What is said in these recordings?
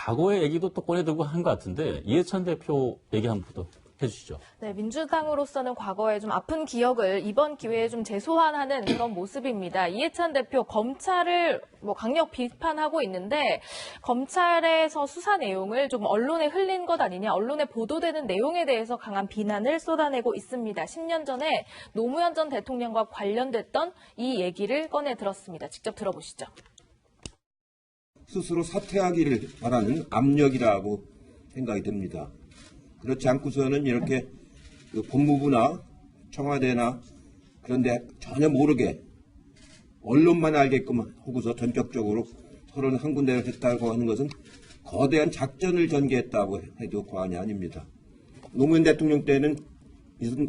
과거의 얘기도 또 꺼내들고 한 것 같은데 이해찬 대표 얘기 한번 더 해주시죠. 네, 민주당으로서는 과거에 좀 아픈 기억을 이번 기회에 좀 재소환하는 그런 모습입니다. 이해찬 대표 검찰을 강력 비판하고 있는데 검찰에서 수사 내용을 좀 언론에 흘린 것 아니냐, 언론에 보도되는 내용에 대해서 강한 비난을 쏟아내고 있습니다. 10년 전에 노무현 전 대통령과 관련됐던 이 얘기를 꺼내 들었습니다. 직접 들어보시죠. 스스로 사퇴하기를 바라는 압력이라고 생각이 듭니다. 그렇지 않고서는 이렇게 법무부나 청와대나 그런데 전혀 모르게 언론만 알게끔 하고서 전격적으로 서로는 한 군데를 했다고 하는 것은 거대한 작전을 전개했다고 해도 과언이 아닙니다. 노무현 대통령 때는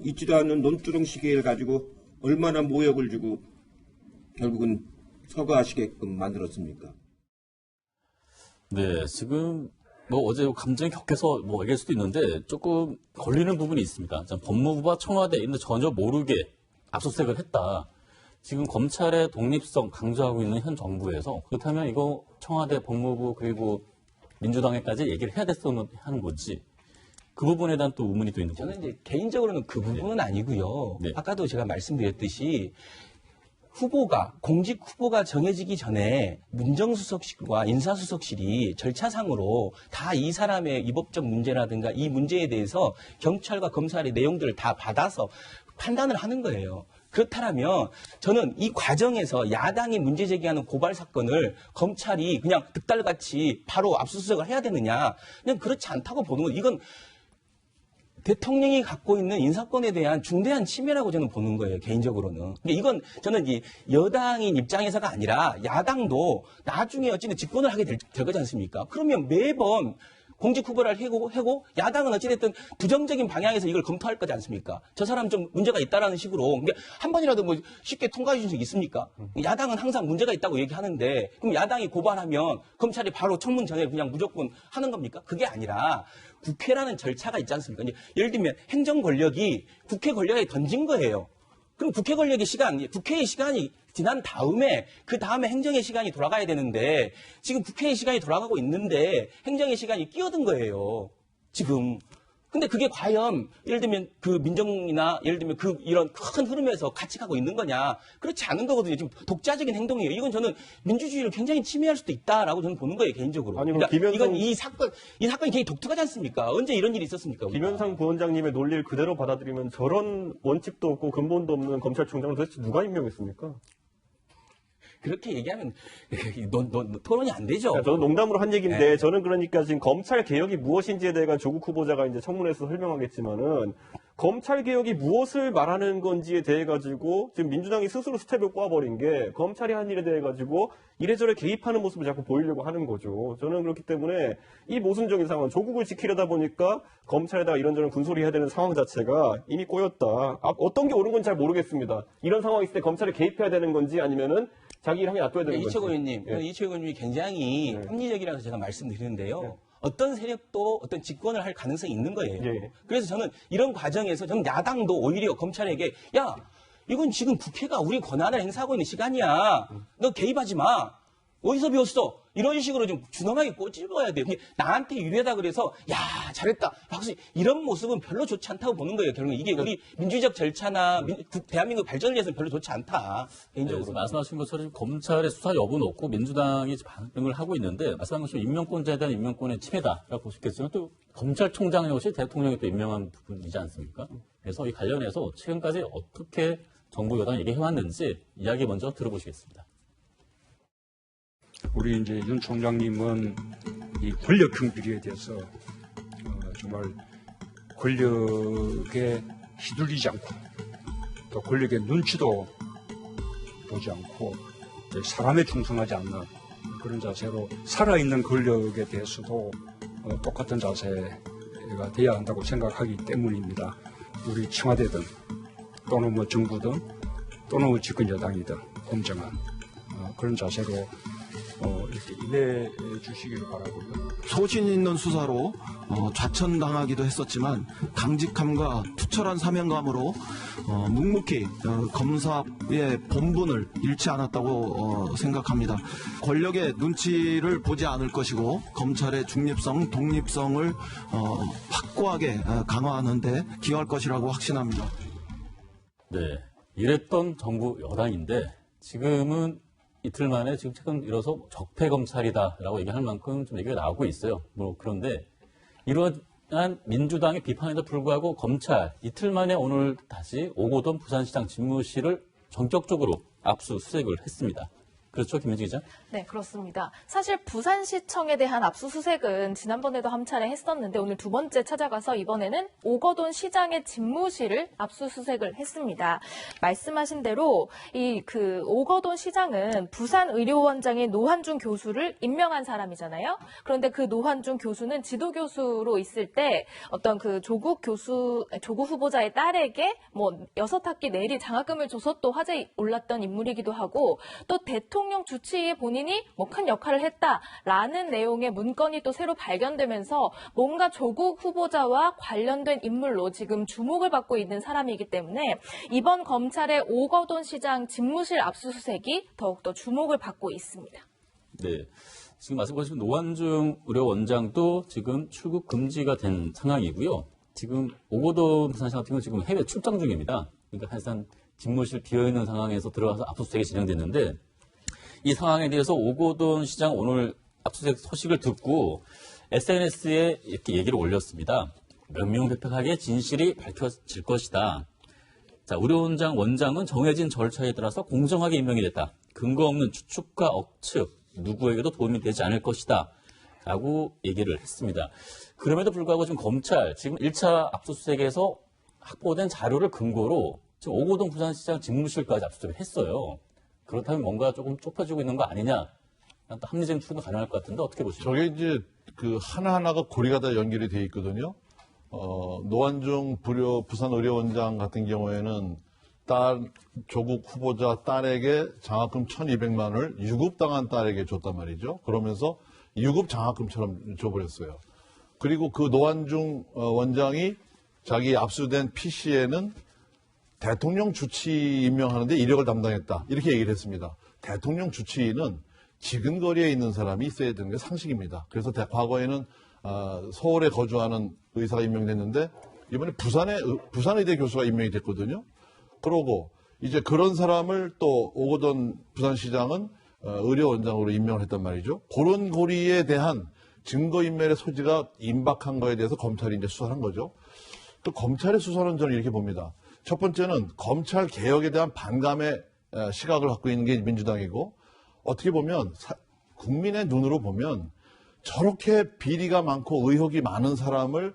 있지도 않는 논두렁 시계를 가지고 얼마나 모욕을 주고 결국은 서거하시게끔 만들었습니까? 네, 지금 어제 감정이 격해서 얘기할 수도 있는데 조금 걸리는 부분이 있습니다. 법무부와 청와대 있는데 전혀 모르게 압수수색을 했다. 지금 검찰의 독립성 강조하고 있는 현 정부에서 그렇다면 이거 청와대, 법무부 그리고 민주당에까지 얘기를 해야 됐었는 하는 건지 그 부분에 대한 또 의문이 또 있는 거죠. 저는 이제 개인적으로는 그 부분은 아니고요. 네. 아까도 제가 말씀드렸듯이 공직 후보가 정해지기 전에 민정수석실과 인사수석실이 절차상으로 다 이 사람의 위법적 문제라든가 이 문제에 대해서 경찰과 검찰의 내용들을 다 받아서 판단을 하는 거예요. 그렇다면 저는 이 과정에서 야당이 문제 제기하는 고발 사건을 검찰이 그냥 득달같이 바로 압수수색을 해야 되느냐. 그냥 그렇지 않다고 보는 건 이건 대통령이 갖고 있는 인사권에 대한 중대한 침해라고 저는 보는 거예요, 개인적으로는. 이건 저는 이 여당인 입장에서가 아니라 야당도 나중에 어찌든 집권을 하게 될 거지 않습니까? 그러면 매번 공직 후보를 하고 야당은 어찌됐든 부정적인 방향에서 이걸 검토할 거지 않습니까? 저 사람 좀 문제가 있다라는 식으로. 그러니까 한 번이라도 쉽게 통과해 주신 적 있습니까? 야당은 항상 문제가 있다고 얘기하는데 그럼 야당이 고발하면 검찰이 바로 청문 전에 그냥 무조건 하는 겁니까? 그게 아니라 국회라는 절차가 있지 않습니까? 예를 들면 행정 권력이 국회 권력에 던진 거예요. 그럼 국회의 시간이 지난 다음에 그 다음에 행정의 시간이 돌아가야 되는데 지금 국회의 시간이 돌아가고 있는데 행정의 시간이 끼어든 거예요. 지금. 근데 그게 과연 예를 들면 그 민정이나 예를 들면 이런 큰 흐름에서 같이 가고 있는 거냐? 그렇지 않은 거거든요. 지금 독자적인 행동이에요. 이건 저는 민주주의를 굉장히 침해할 수도 있다라고 저는 보는 거예요, 개인적으로. 아니, 그러니까 이건 이 사건이 굉장히 독특하지 않습니까? 언제 이런 일이 있었습니까? 김현상 부원장님의 논리를 그대로 받아들이면 저런 원칙도 없고 근본도 없는 검찰총장을 도대체 누가 임명했습니까? 그렇게 얘기하면 토론이 안 되죠. 저는 농담으로 한 얘기인데 네. 저는 그러니까 지금 검찰 개혁이 무엇인지에 대해 조국 후보자가 이제 청문회에서 설명하겠지만은 검찰 개혁이 무엇을 말하는 건지에 대해 가지고 지금 민주당이 스스로 스텝을 꼬아버린 게 검찰이 한 일에 대해 가지고 이래저래 개입하는 모습을 자꾸 보이려고 하는 거죠. 저는 그렇기 때문에 이 모순적인 상황, 조국을 지키려다 보니까 검찰에다가 이런저런 군소리 해야 되는 상황 자체가 이미 꼬였다. 어떤 게 옳은 건 잘 모르겠습니다. 이런 상황이 있을 때 검찰에 개입해야 되는 건지 아니면은 자기 일 하게 놔둬야 되는 건지. 이철호 의원님, 예. 이철호 의원님이 굉장히 합리적이라서 제가 말씀드리는데요. 예. 어떤 세력도 어떤 집권을 할 가능성이 있는 거예요. 예. 그래서 저는 이런 과정에서 저는 야당도 오히려 검찰에게 야, 이건 지금 국회가 우리 권한을 행사하고 있는 시간이야. 너 개입하지 마. 어디서 배웠어? 이런 식으로 좀 준엄하게 꼬집어야 돼요. 나한테 유리하다 그래서 야 잘했다. 확실히 이런 모습은 별로 좋지 않다고 보는 거예요. 결국 이게 우리 민주적 절차나 대한민국 발전을 위해서는 별로 좋지 않다. 개인적으로. 네, 말씀하신 것처럼 검찰의 수사 여부는 없고 민주당이 반응을 하고 있는데 말씀하신 것처럼 임명권자에 대한 임명권의 침해다라고 보셨겠지만 또 검찰총장 역시 대통령이 또 임명한 부분이지 않습니까? 그래서 이 관련해서 지금까지 어떻게 정부 여당이 얘기해왔는지 이야기 먼저 들어보시겠습니다. 우리 이제 윤 총장님은 이 권력형 비리에 대해서 정말 권력에 휘둘리지 않고 또 권력의 눈치도 보지 않고 사람에 충성하지 않는 그런 자세로 살아있는 권력에 대해서도 똑같은 자세가 돼야 한다고 생각하기 때문입니다. 우리 청와대든 또는 정부든 또는 집권 여당이든 공정한 그런 자세로 이렇게 임해 주시기를 바라고요. 소신 있는 수사로 좌천당하기도 했었지만 강직함과 투철한 사명감으로 묵묵히 검사의 본분을 잃지 않았다고 생각합니다. 권력의 눈치를 보지 않을 것이고 검찰의 중립성, 독립성을 확고하게 강화하는 데 기여할 것이라고 확신합니다. 네, 이랬던 정부 여당인데 지금은 이틀 만에 지금 최근 일어서 적폐 검찰이다라고 얘기할 만큼 좀 얘기가 나오고 있어요. 뭐 그런데 이러한 민주당의 비판에도 불구하고 검찰 이틀 만에 오늘 다시 오고돈 부산시장 집무실을 전격적으로 압수수색을 했습니다. 그렇죠, 김민지 기자? 네, 그렇습니다. 사실 부산시청에 대한 압수수색은 지난번에도 한 차례 했었는데 오늘 두 번째 찾아가서 이번에는 오거돈 시장의 집무실을 압수수색을 했습니다. 말씀하신 대로 오거돈 시장은 부산의료원장의 노환중 교수를 임명한 사람이잖아요. 그런데 그 노환중 교수는 지도교수로 있을 때 어떤 그 조국 후보자의 딸에게 뭐 6학기 내리 장학금을 줘서 또 화제에 올랐던 인물이기도 하고 또 대통령 주치의에 본인이 뭐 큰 역할을 했다라는 내용의 문건이 또 새로 발견되면서 뭔가 조국 후보자와 관련된 인물로 지금 주목을 받고 있는 사람이기 때문에 이번 검찰의 오거돈 시장 집무실 압수수색이 더욱더 주목을 받고 있습니다. 네. 지금 말씀하신 노환중 의료원장도 지금 출국 금지가 된 상황이고요. 지금 오거돈 부산시장 같은 경우는 지금 해외 출장 중입니다. 그러니까 사실상 집무실 비어있는 상황에서 들어가서 압수수색이 진행됐는데 이 상황에 대해서 오거돈 시장 오늘 압수수색 소식을 듣고 SNS에 이렇게 얘기를 올렸습니다. 명명백백하게 진실이 밝혀질 것이다. 자, 의료원장 원장은 정해진 절차에 따라서 공정하게 임명이 됐다. 근거 없는 추측과 억측, 누구에게도 도움이 되지 않을 것이다. 라고 얘기를 했습니다. 그럼에도 불구하고 지금 검찰, 지금 1차 압수수색에서 확보된 자료를 근거로 지금 오거돈 부산시장 집무실까지 압수수색을 했어요. 그렇다면 뭔가 조금 좁혀지고 있는 거 아니냐? 또 합리적인 추론도 가능할 것 같은데 어떻게 보십니까? 저게 이제 그 하나하나가 고리가 다 연결이 돼 있거든요. 노환중 부산의료원장 같은 경우에는 조국 후보자 딸에게 장학금 1,200만 원을 유급당한 딸에게 줬단 말이죠. 그러면서 유급 장학금처럼 줘버렸어요. 그리고 그 노환중 원장이 자기 압수된 PC에는 대통령 주치 임명하는데 이력을 담당했다. 이렇게 얘기를 했습니다. 대통령 주치는 지근거리에 있는 사람이 있어야 되는 게 상식입니다. 그래서 과거에는 서울에 거주하는 의사가 임명됐는데 이번에 부산의대 교수가 임명이 됐거든요. 그러고 이제 그런 사람을 또 오거돈 부산시장은 의료원장으로 임명을 했단 말이죠. 그런 고리에 대한 증거인멸의 소지가 임박한 거에 대해서 검찰이 이제 수사를 한 거죠. 또 검찰의 수사는 저는 이렇게 봅니다. 첫 번째는 검찰 개혁에 대한 반감의 시각을 갖고 있는 게 민주당이고 어떻게 보면 국민의 눈으로 보면 저렇게 비리가 많고 의혹이 많은 사람을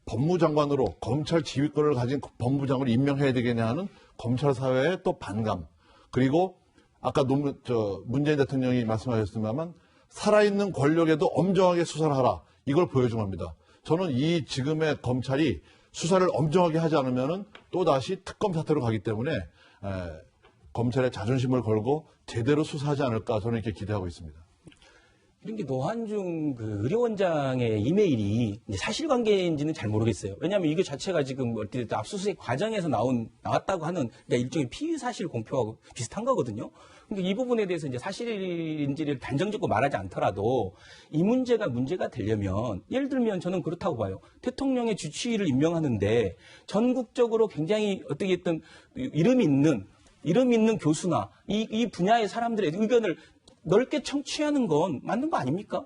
법무장관으로 검찰 지휘권을 가진 법무장관을 임명해야 되겠냐 하는 검찰 사회의 또 반감 그리고 아까 문재인 대통령이 말씀하셨습니다만 살아있는 권력에도 엄정하게 수사를 하라 이걸 보여준 겁니다. 저는 이 지금의 검찰이 수사를 엄정하게 하지 않으면 또다시 특검 사태로 가기 때문에 검찰의 자존심을 걸고 제대로 수사하지 않을까 저는 이렇게 기대하고 있습니다. 이런 게 노환중 그 의료원장의 이메일이 이제 사실관계인지는 잘 모르겠어요. 왜냐하면 이거 자체가 지금 어쨌든 압수수색 과정에서 나왔다고 하는 그러니까 일종의 피의 사실 공표하고 비슷한 거거든요. 근데 이 부분에 대해서 이제 사실인지를 단정짓고 말하지 않더라도 이 문제가 되려면 예를 들면 저는 그렇다고 봐요. 대통령의 주치의를 임명하는데 전국적으로 굉장히 어떻게 했든 이름 있는 교수나 이 분야의 사람들의 의견을 넓게 청취하는 건 맞는 거 아닙니까?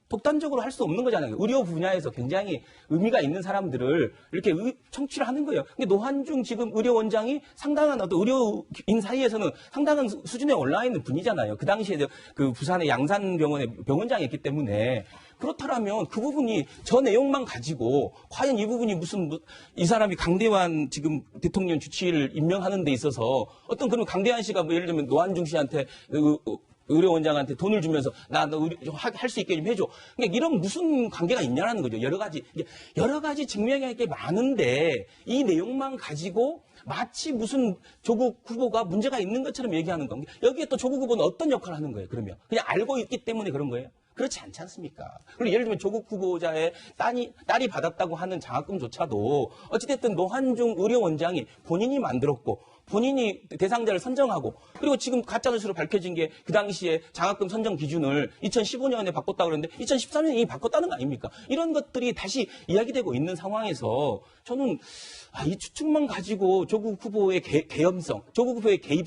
독단적으로 할 수 없는 거잖아요. 의료 분야에서 굉장히 의미가 있는 사람들을 이렇게 청취를 하는 거예요. 근데 노환중 지금 의료원장이 상당한 어떤 의료인 사이에서는 상당한 수준에 올라 있는 분이잖아요. 그 당시에 그 부산의 양산병원의 병원장이었기 때문에 그렇다면 그 부분이 저 내용만 가지고 과연 이 부분이 이 사람이 강대환 지금 대통령 주치의를 임명하는 데 있어서 어떤 그런 강대환 씨가 뭐 예를 들면 노환중 씨한테 의료원장한테 돈을 주면서 나 너 할 수 있게 좀 해줘. 그러니까 이런 무슨 관계가 있냐라는 거죠. 여러 가지 증명할 게 많은데 이 내용만 가지고 마치 무슨 조국 후보가 문제가 있는 것처럼 얘기하는 겁니다. 여기에 또 조국 후보는 어떤 역할을 하는 거예요? 그러면 그냥 알고 있기 때문에 그런 거예요? 그렇지 않지 않습니까? 그리고 예를 들면 조국 후보자의 딸이 받았다고 하는 장학금조차도 어찌됐든 노한중 의료원장이 본인이 만들었고 본인이 대상자를 선정하고 그리고 지금 가짜뉴스로 밝혀진 게 그 당시에 장학금 선정 기준을 2015년에 바꿨다고 그러는데 2013년에 이미 바꿨다는 거 아닙니까? 이런 것들이 다시 이야기되고 있는 상황에서 저는 이 추측만 가지고 조국 후보의 개연성, 조국 후보의 개입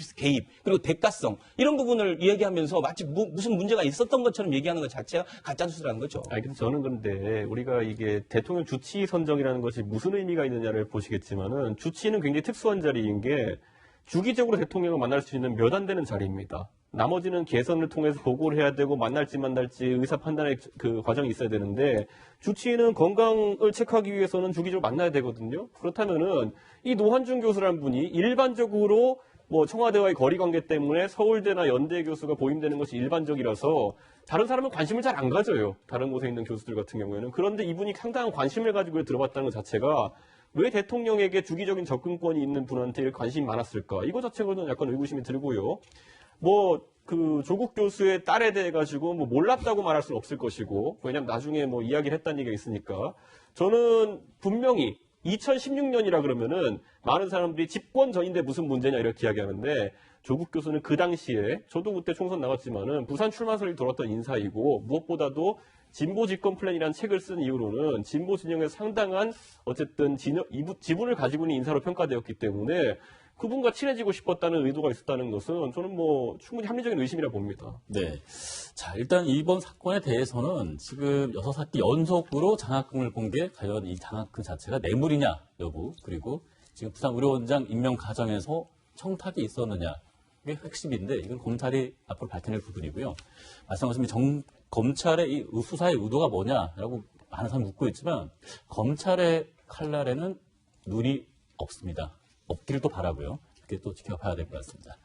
그리고 대가성 이런 부분을 이야기하면서 마치 무슨 문제가 있었던 것처럼 얘기하는 것 자체가 가짜뉴스라는 거죠. 근데 저는 그런데 우리가 이게 대통령 주치 선정이라는 것이 무슨 의미가 있느냐를 보시겠지만은 주치는 굉장히 특수한 자리인 게 주기적으로 대통령을 만날 수 있는 몇 안 되는 자리입니다. 나머지는 개선을 통해서 보고를 해야 되고 만날지 의사 판단의 그 과정이 있어야 되는데 주치의는 건강을 체크하기 위해서는 주기적으로 만나야 되거든요. 그렇다면은 이 노한중 교수라는 분이 일반적으로 뭐 청와대와의 거리 관계 때문에 서울대나 연대 교수가 보임되는 것이 일반적이라서 다른 사람은 관심을 잘 안 가져요. 다른 곳에 있는 교수들 같은 경우에는. 그런데 이분이 상당한 관심을 가지고 들어봤다는 것 자체가 왜 대통령에게 주기적인 접근권이 있는 분한테 관심이 많았을까? 이거 자체로는 약간 의구심이 들고요. 그 조국 교수의 딸에 대해 가지고 몰랐다고 말할 수는 없을 것이고, 왜냐면 나중에 이야기를 했다는 얘기가 있으니까. 저는 분명히 2016년이라 그러면은 많은 사람들이 집권 전인데 무슨 문제냐 이렇게 이야기하는데 조국 교수는 그 당시에 저도 그때 총선 나갔지만은 부산 출마설이 돌았던 인사이고 무엇보다도 진보 집권 플랜이라는 책을 쓴 이후로는 진보 진영에 상당한 어쨌든 지분을 가지고 있는 인사로 평가되었기 때문에 그분과 친해지고 싶었다는 의도가 있었다는 것은 저는 충분히 합리적인 의심이라 봅니다. 네. 자, 일단 이번 사건에 대해서는 지금 6학기 연속으로 장학금을 본 게 과연 이 장학금 자체가 뇌물이냐 여부, 그리고 지금 부산의료원장 임명 과정에서 청탁이 있었느냐, 이게 핵심인데 이건 검찰이 앞으로 밝혀낼 부분이고요. 말씀하신 검찰의 이 수사의 의도가 뭐냐라고 많은 사람이 묻고 있지만 검찰의 칼날에는 눈이 없습니다. 없기를 또 바라고요. 이렇게 또 지켜봐야 될 것 같습니다.